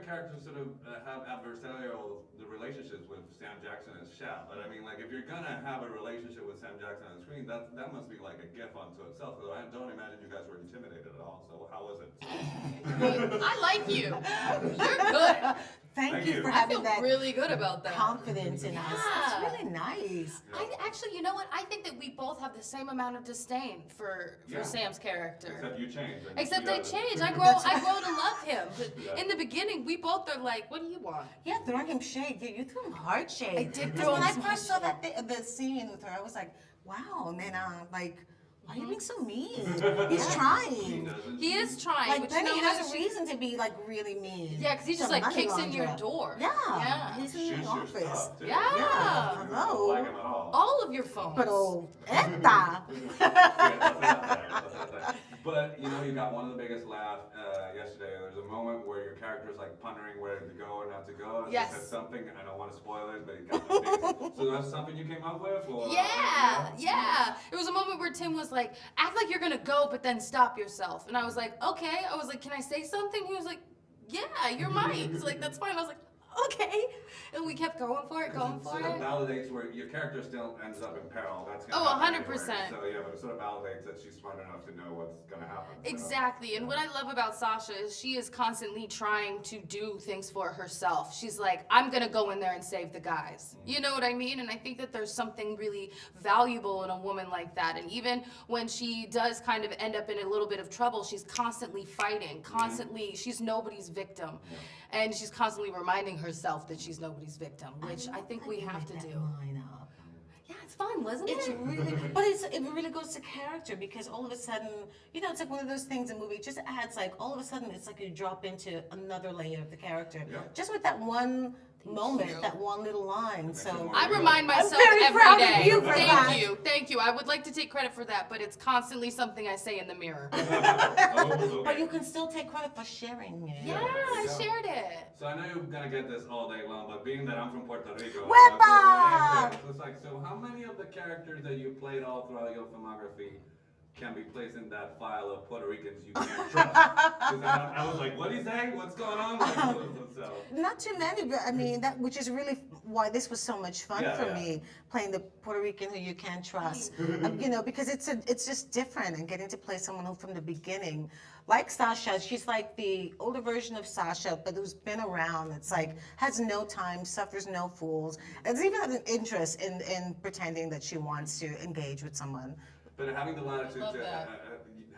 characters sort of have adversarial relationships with Sam Jackson as Shep, but I mean, like, if you're gonna have a relationship with Sam Jackson on the screen, that must be like a gift unto itself. So I don't imagine you guys were intimidated at all. So how was it? I like you. You're good. Thank you for I having feel that really good about that. confidence in us. It's Yeah. really nice. I actually, you know what? I think that we both have the same amount of disdain for Sam's character. Except you changed. Except I changed. I grow to love him. But in the beginning, we both are like, what do you want? Yeah, throwing him shade. You threw him hard shade. I did Because throw when him I some first hard saw the scene with her, I was like, wow. And then like, why are you being so mean? He's trying. He is trying. Like but Benny you know has what? a reason to be like really mean. Yeah, because he just He's a like money kicks in your launderer. door. Yeah. He's in Shoots the your office. stuff, too. Yeah. You Hello. don't like him at all. All of your phones. Pero, esta. But you know, you got one of the biggest laughs yesterday. There's a moment where your character's like pondering where to go or not to go. And Yes. She said something. I don't want to spoil it, but you got the biggest. So that's something you came up with, or Yeah. It was a moment where Tim was like, act like you're gonna go, but then stop yourself. And I was like, okay. I was like, can I say something? He was like, yeah, you're mine. He's like, that's fine. I was like, okay. And we kept going for it. Sort of validates where your character still ends up in peril. That's gonna Oh, happen 100%. anyway. So yeah, but it sort of validates that she's smart enough to know what's gonna happen. So. Exactly. And what I love about Sasha is she is constantly trying to do things for herself. She's like, I'm going to go in there and save the guys. You know what I mean? And I think that there's something really valuable in a woman like that. And even when she does kind of end up in a little bit of trouble, she's constantly fighting, constantly, she's nobody's victim. And she's constantly reminding herself that she's nobody's victim, which I think we have to do. Yeah, it's fun, wasn't It's it? really, but it really goes to character because all of a sudden, you know, it's like one of those things in movie. It just adds like all of a sudden, it's like you drop into another layer of the character, just with that one moment, that one little line. So I remind myself very every proud of day. you for that. Thank you. I would like to take credit for that, but it's constantly something I say in the mirror. But you can still take credit for sharing it. Yeah, I shared it. So I know you're gonna get this all day long, but being that I'm from Puerto Rico, Wepa! it's like, so how many of the characters that you played all throughout your filmography can be placed in that file of Puerto Ricans you can't trust? 'Cause I was like, what do you say? What's going on? So. Not too many, but I mean which is really why this was so much fun for me, playing the Puerto Rican who you can't trust. You know, because it's just different, and getting to play someone who from the beginning, like Sasha, she's like the older version of Sasha, but who's been around. It's like has no time, suffers no fools, and doesn't even have an interest in pretending that she wants to engage with someone. But having the latitude Love to that.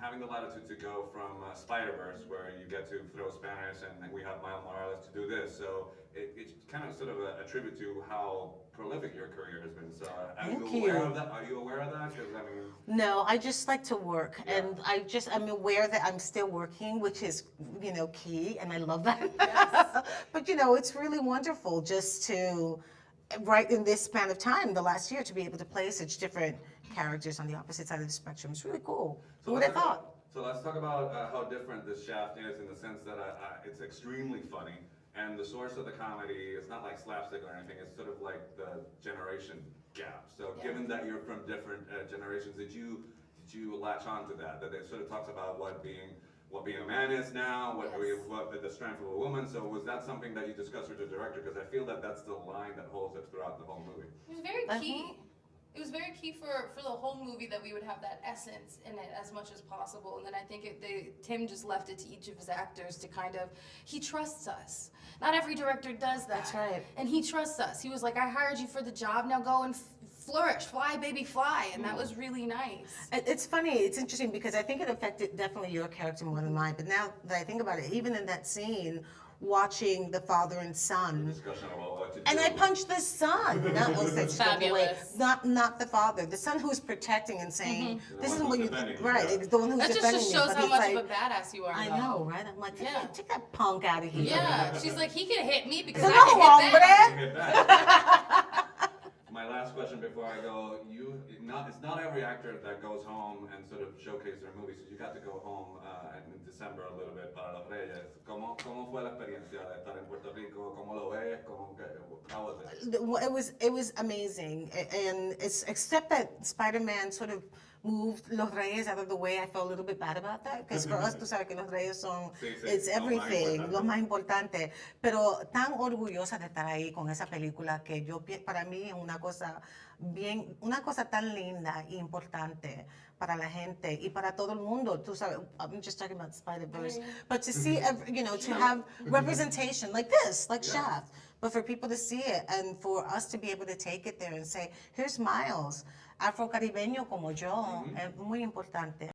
having the latitude to go from Spider-Verse, where you get to throw Spanish, and we have Miles Morales to do this, so it's kind of sort of a tribute to how prolific your career has been. So are you aware of that? Are you aware of that? 'Cause, I mean, No, I just like to work, and I'm aware that I'm still working, which is, you know, key, and I love that. Yes. But you know, it's really wonderful just to, right in this span of time, the last year, to be able to play such different characters on the opposite side of the spectrum. It's really cool. Who would have thought? So let's talk about how different this Shaft is in the sense that it's extremely funny, and the source of the comedy is not like slapstick or anything. It's sort of like the generation gap. So given that you're from different generations, did you latch on to that? That it sort of talks about what being a man is now, what the strength of a woman. So was that something that you discussed with the director? Because I feel that that's the line that holds it throughout the whole movie. It was very key. It was very key for the whole movie that we would have that essence in it as much as possible. And then I think Tim just left it to each of his actors to kind of, he trusts us. Not every director does that. That's right. And he trusts us. He was like, I hired you for the job, now go and flourish, fly baby fly. And that was really nice. It's funny, it's interesting because I think it affected definitely your character more than mine. But now that I think about it, even in that scene, watching the father and son. Discussion about what to do. And I punched the son. Not Fabulous. Not the father. The son who's protecting and saying, "This is what you right." The one who's That defending just you. shows But how he's much like, of a badass you are. I though. know, right? I'm like, take that punk out of here. Yeah, she's like, he can hit me because Come I can hit back. on, Get back. My last question before I go, it's not every actor that goes home and sort of showcase their movies. So you got to go home in December a little bit para Los Reyes. ¿Cómo fue la experiencia de estar en Puerto Rico? ¿Cómo lo ves? How was it? It was amazing, and it's except that Spider-Man sort of moved Los Reyes out of the way, I felt a little bit bad about that, because for us, tú sabes que Los Reyes son, Sí, sí, it's lo más everything, importante. lo más importante. Pero tan orgullosa de estar ahí con esa película que para mí es una cosa tan linda e importante para la gente y para todo el mundo. Tú sabes, I'm just talking about Spider-Verse, but to see, to have representation like this, like Shaft, but for people to see it and for us to be able to take it there and say, here's Miles, afro-caribeño como yo, es muy importante.